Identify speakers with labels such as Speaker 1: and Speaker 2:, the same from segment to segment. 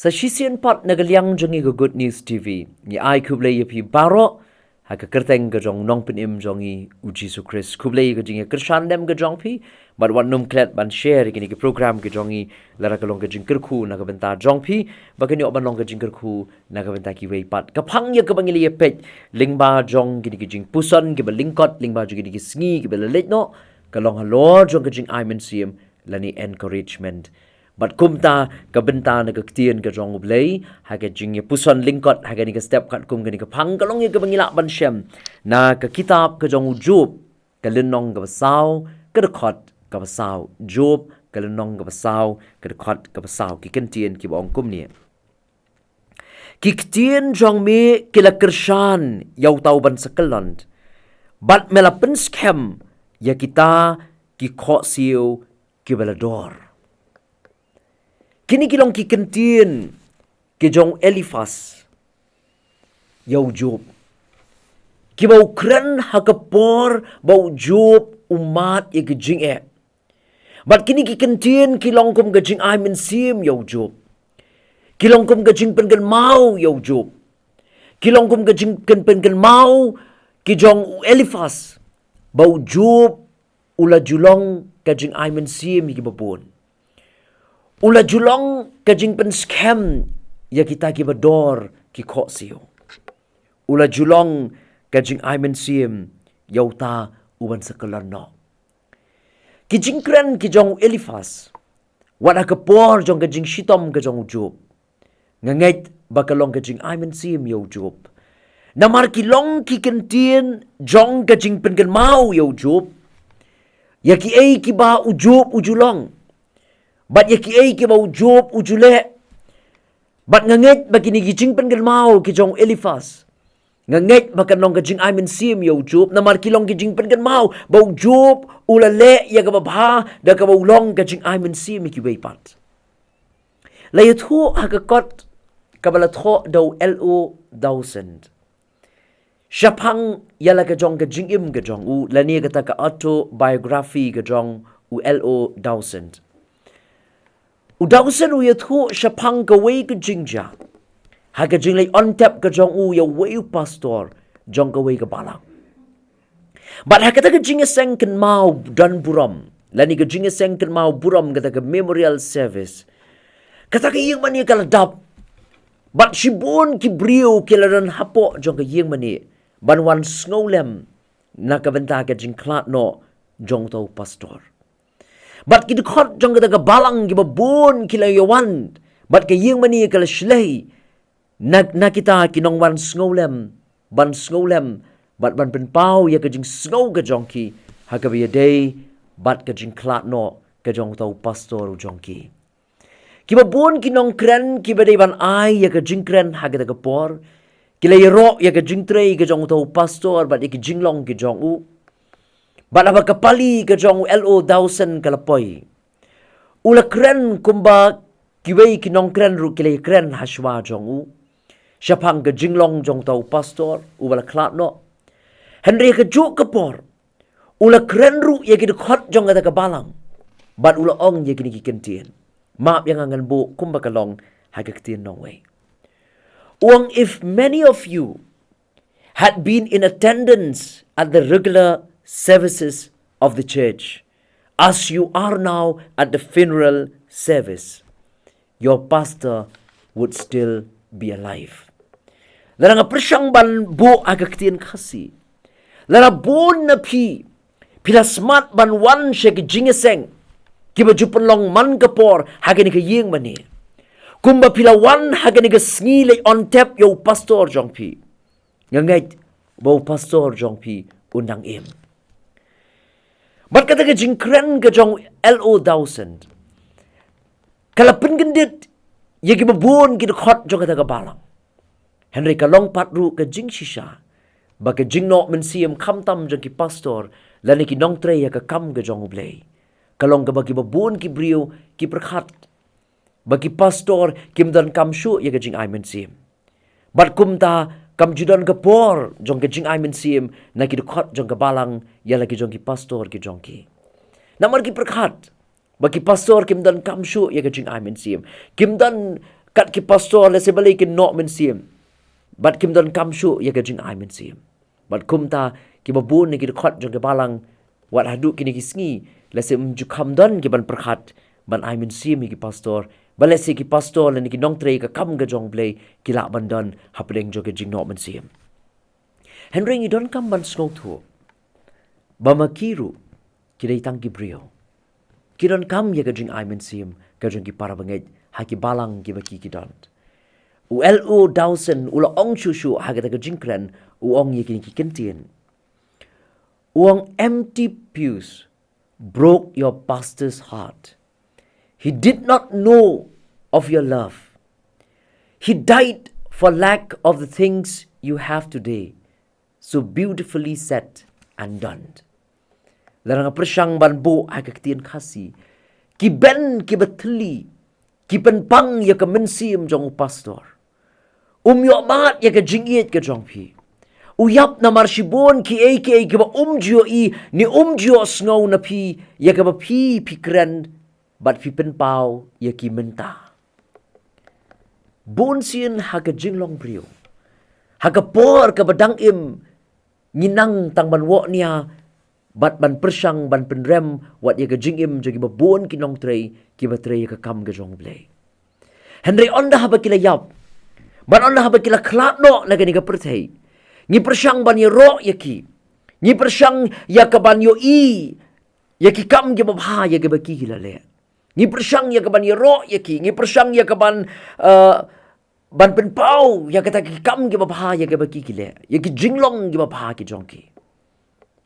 Speaker 1: Sa sisian pat nagaliang jongi go Good News TV. Ni ai U Blei pi baro ha ka kyrteng ga jong nong penim jongi U Jisu Khrist. U Blei ga jinga Krishan dem ga jong pi but wan num klet ban share kini ki program ga jongi lara ka long ga jing kerku na ga benta jong pi ba kini oban long ga jing kerku na ga benta ki wei pat. Ka phang ya ka bangili ye pet lingba jong kini ki jingpuson ki ba lyngkot lingba ju kini ki sngi ki ba let no ka long halo jong ga jingaimentsiem lani encouragement. But kumta ka benta na ka ktien ka jong U Blei ha ka jingpuson lyngkot ha ka ni ka step kat kum ka ni ka phang ka long ye ka bangila ban shem na ka kitab ka jong Job ka linong ka basaw ka dekot ka basaw Job ka linong ka basaw ka dekot ka basaw ki kentien ki bong kum ni ki ktien jong me ki la kershan yau tau ban sakeland bat mela penskem ya kita ki kho siu ki balador. Kini kilong ki kentien ki jong Elifas yau Job. Ki bau kren hakapor bau Job umat ye ki jing e. But kini ki kentien kilong kum ka Jingaimynsiem yau Job. Kilong kum ka jing pengen mau yau Job. Kilong kum ka jing pengen mau ki jong Elifas bau Job ula julong ka Jingaimynsiem ki babon. Ula julong ka jing pen scam ya kita ki bador ki kho siyo. Ula julong ka Jingaimynsiem yau ta uban sakalan no. Ki jing kren ki jong Elifas wala ka por jong ka jing shitom ka jong Job. Ngangait bakalong ka Jingaimynsiem yau Job. Namar ki long ki kentien jong ka jing pen mau yau Job. Ya ki ay ki ba u Job u julong. Bat ya ki ay ki bau Job ujule. Bat nganget bagini gijing pengen mau ki jong Elifas. Nganget bakan long gijing Jingaimynsiem yo Job namar ki long gijing pengen mau bau Job ulale ya ka babha da ka bau long gijing Jingaimynsiem ki wei pat. Layat ho hakakot kabalat ho daw LO 1000. Syapang yala ka jong ka jingim ka jong u lani ka ta ka autobiography ka jong u LO 1000. Udausen u yathu syapang ka wei ka jingja. Ha ka jinglay on tap ka jong u ya wei pastor jong ka wei ka balang. But ha kata ka jingiaseng kan mau dan buram. Lani ka jingiaseng kan mau buram kata ka memorial service. Kata ka yung mani ka ladap. But sibon ki brio kilaran hapo jong ka yung mani. Banwan snowlem na ka benta ka jingklat no jong tau pastor. But kidukot jong kata ka balang gibabon kila yawan. But kayeng mani kala shlay. Na kita kinong ban snowlem. Ban snowlem. But ban penpau ya kajing snow ka jong ki. Hakabiya day. But kajing klat no. Kajong tau pastor jong ki. Kibabon kinong kren. Kibaday ban ay ya kajing kren hagata ka por. Kila yaro ya kajing tray kajong tau pastor. But ikijing long kajong u. Bala kapali ka jong LO 1000 kalapoy. Ula kren kumba kiwei kinong kren ru kilay kren haswa jong u. Syapang ka jinglong jong tau pastor. Ubala klat no. Henry ka juk kapor. Ula kren ru ya kidukot jong kata kabalang. Bat ula ong ya kini kikentien. Maap yang angan bu kumba kalong hagaktin nong way. Uang if many of you had been in attendance at the regular services of the church, as you are now at the funeral service, your pastor would still be alive. Lara nga presyang ban bu Ka Ktien kasi. Lara bon na pila smart ban wan siya ki jingiaseng. Kiba jupan long man kapor hagani ka ying mani. Kumba pila wan hagani ka sngi on tap yo pastor jong pi. Ngangait bau pastor jong pi undang im. Bat kata ka jingkren ka jong LO 1000. Kalapin gendit, ya kibabon kidukot jong kata ka balang. Henry kalong patru ka jing shisha. Baka jing no mynsiem kamtam jong ki pastor, lani ki nong tre ya ka kam ka jong U Blei. Kalong ka bagi babon ki brio ki perkhat. Bagi pastor kim dan kam shu ya ka Jingaimynsiem. Bat kumta kam judan ka por jong ka Jingaimynsiem na kidukot jong ka balang ya lagi jong ki pastor ki jong ki. Namar ki perkhat. Bagi pastor kim dan kam shu ya ka Jingaimynsiem. Kim dan kat ki pastor la se balai kin no mynsiem. Bat kim don kam shu ya ka jingaimynsiem. Bat kum ta ki babun ni ki khot jong ke balang wat hadu kini ki sngi la se mju kam don ki ban perkhat ban mynsiem ki pastor. Balai se ki pastor la ni ki nong trei ka kam ga jong blei ki la ban don hapdeng jong ke jing no mynsiem. Henry ni don kam ban snow thu. Bamakiru ki dei tang ki brio. Ki don kam ya ka jingaimynsiem ka jong ki para bangai ha ki balang ki baki ki don. U dausen ula ong shushu hagata ka jinkren uong yikin ki Ktien. Uong empty pews broke your pastor's heart. He did not know of your love. He died for lack of the things you have today, so beautifully said and done. Larang presyang banbo ha Ka Ktien khasi ki ben ki batli ki penpang ya ka mynsiem jong pastor. Yo mat ya ka jingiet ka jong pi. Uyap na marshibon ki ki ba jio i ni jio snow na pi ya ka ba pi kren bat pi penpau ya ki menta. Bon sien ha ka jinglong brio. Ha ka por ka badang im nginang tang ban wo nia bat ban persyang ban penrem wat ya ka jingim jogi ba bon kinong trei ki ba trei ya ka kam ka jong blei. Henry onda ha ba kila yap. Ban onda ha ba kila klat no na gani ka perthei. Ngi persyang ban ya ro ya ki. Ngi persyang ya ka ban yo i ya ki kam ki ba bha ya ka ba ki kila le. Ngi persyang ya ka ban ya ro ya ki. Ngi persyang ya ka ban ban penpau ya kata ki kam ki ba bha ya ka ba ki kila. Ya ki jinglong ki ba bha ki jong ki.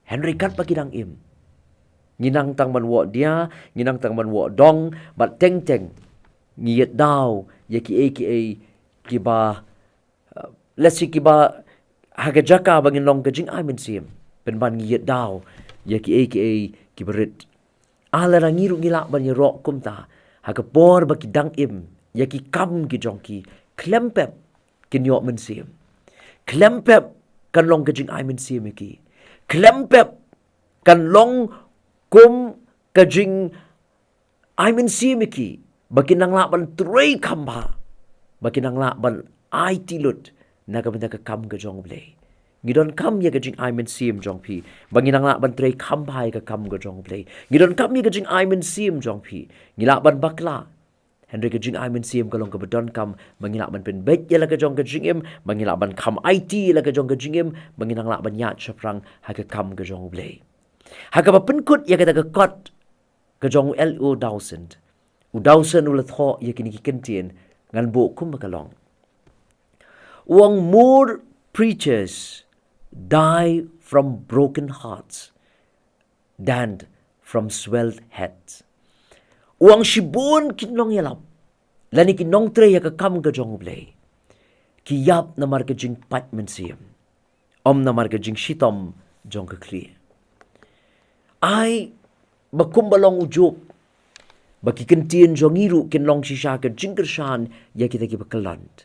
Speaker 1: Henry kat pa kidang im. Nginang tang ban wo dia, nginang tang ban wo dong, bat teng ngiyet daw ya ki ki ba let's see ki ba hagajaka bangin long ka jingaimynsiem pen ban ngiyet daw ya ki ki berit ala rangiru ngila ban ro kumta hagapor ba ki dang im ya ki kam ki jong ki klempep kin yo mynsiem klempep kan long ka jingaimynsiem ki klempep kan long kum ka jingaimynsiem ki bakinang laban trei kamba bakinang laban ai tilut na ka benda ka kam ka jong blei ngidon kam ya ka jingaimynsiem jong pi baginang laban trei kamba ka kam ka jong blei ngidon kam ya ka jingaimynsiem jong pi ngilaban bakla Henry ka jingaimynsiem ka long ka bedon kam mangilaban pen bet ya la ka jong ka jingim mangilaban kam IT la ka jong ka jingim manginang laban ya chaprang ha ka kam ka jong blei ha ka penkut ya ka ta ka kot ka jong dausen ula tho ya kini ki Ktien ngan bo kum makalong. Uang more preachers die from broken hearts than from swelled heads. Uang shibun kinlong yalap. Lani kinong tre ya kakam ka jong blei. Kiyap na mar ka jing pat mynsiem. Na mar ka jing shitom jong ka kli. Ay bakumbalong ujop. Baki Ktien jongiru kinlong shisha ka jingkershan ya kita ki bakaland.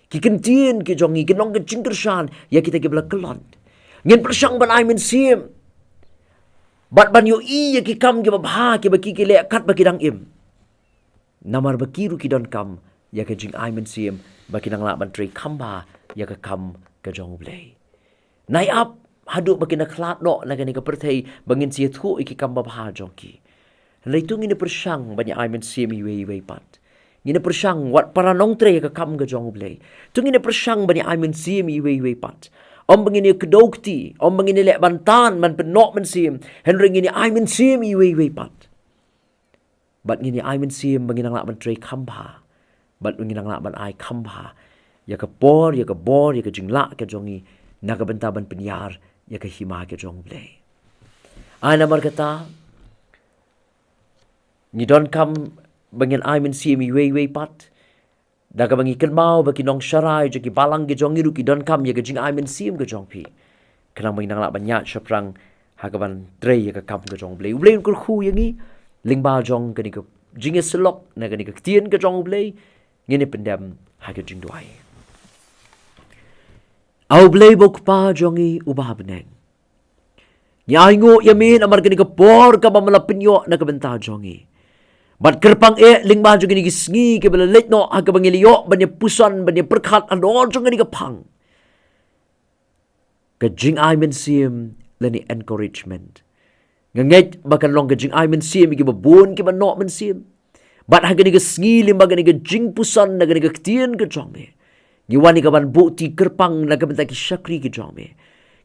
Speaker 1: Ki Ktien ki jongi kinlong ka jingkershan ya kita ki bakaland. Ngin persyang ban mynsiem. Bat ban yo i ya ki kam ki babha ki baki ki le kat baki dang im. Namar bakiru ki don kam ya ka jingaimynsiem baki dang la ban trei kamba ya ka kam ka jong blei. Nai up hadu baki na klat no na gani ka perthei bangin sia thu iki kam babha jong ki. Leitu ngina persyang banyak mynsiem iwei pat. Ngina persyang wat para nong tre ka kam ka jong blei. Tu ngina persyang banyak mynsiem iwei pat. Bangini kedokti, bangini lek bantan man penok mynsiem. Henry ngini mynsiem iwei pat. Bat ngini mynsiem banginang lak ban tre kamba. Bat banginang lak ban kamba. Ya ka bor, ya ka jinglak ka jongi. Naga bentaban penyar, ya ka hima ka jong blei. Namar kata ngidon kam bangin mynsiem iwei pat daga bangi kenmau baki nong syarai jaki balang ge jong iru ki don kam ya ge jing mynsiem ge jong pi kenang bangi nang la banyak syaprang hagaban trei ya ka kam ge jong blei ublei kur khu yangi lingba jong ke ni ke jingeselok na ke ni ke Ktien ge jong blei ngini pendem ha ge jing duai au blei bok pa jongi ubah beneng nyai ngo yamin amar ke ni ke por ka mamala penyo na ke benta jongi Bat kerpang lingba juga ni sngi ke bala let no aga bangilio banya pusan banya perkhat ano juga ni kapang. Ka Jingaimynsiem lani encouragement. Nganget bakan long ka Jingaimynsiem ki babon ki banno mynsiem. Bat haga ni ka sngi limba ga ni ka jingpuson na ga ni ka Ktien ka jong me. Giwani ka ban bukti kerpang na ka benta ki syakri ka jong me.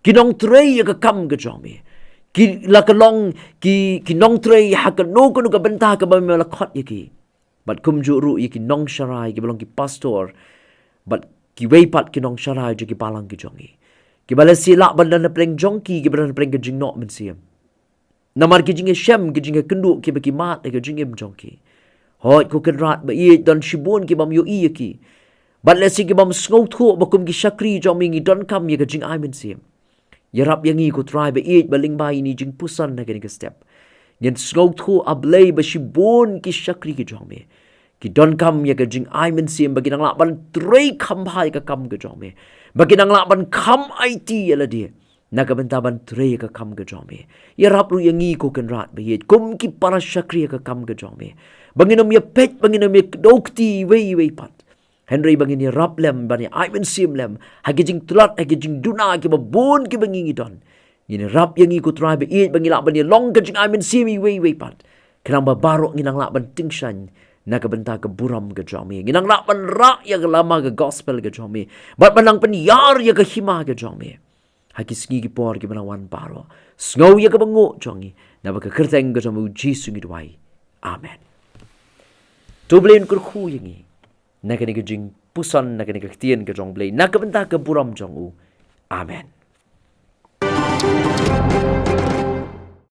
Speaker 1: Kinong trey ka kam ka jong me. Ki lakalong ki nong trey haka no ka benta ka ba melakot yaki. Bat kumju ru yaki nong sharai ki balong ki pastor. Bat ki weipat ki nong sharai jo ki balang ki jongi. Ki bala sila banda na pleng jongki ki bala na pleng ka jingno mynsiem. Namar ki Jingiaseng ki kenduk ki baki mat ka jingim jongki. Hoi ko kenrat ba iet don shibun ki bam yo yaki. Bat lesi ki bam sngau thu bakum ki syakri jong mingi don kam ya ka Jingaimynsiem. Yarap yang ko try ba iet baling bai ni jingpuson na ka step. Yan sngau thu U Blei ba shibun ki syakri ki jong me. Ki don kam ya ka Jingaimynsiem bagi nang laban trei kam hai ka kam ka jong me. Bagi nang laban kam IT ala dia. Nagabentaban trei ka kam ka jong me. Yarap ru yang ko kenrat ba iet kum ki para syakri ka kam ka jong me. Banginom ya pet banginom ya dokti wei pat. Henry bangin ni rap lem bani mynsiem lem hagi jing tulat hagi jing duna ki babon ki bangingi don ini rap yang ikut try be it bangi lak bani long ka jing mynsiem iwei pat kenang ba barok nginang lak ban tingshan na ka benta ka buram ka jami nginang lak ban ra ya ka lama ka gospel ka jami bat banang pen yar ya ka hima ka jami hagi sngi ki por ki banawan baro sngau ya ka bango jongi na ba ka kyrteng ka jami U Jisu ngidwai amen tu blin kur khu yangi na ka jingpuson na ka Ktien ka jong Blei na ka benta ka buram jong u amen.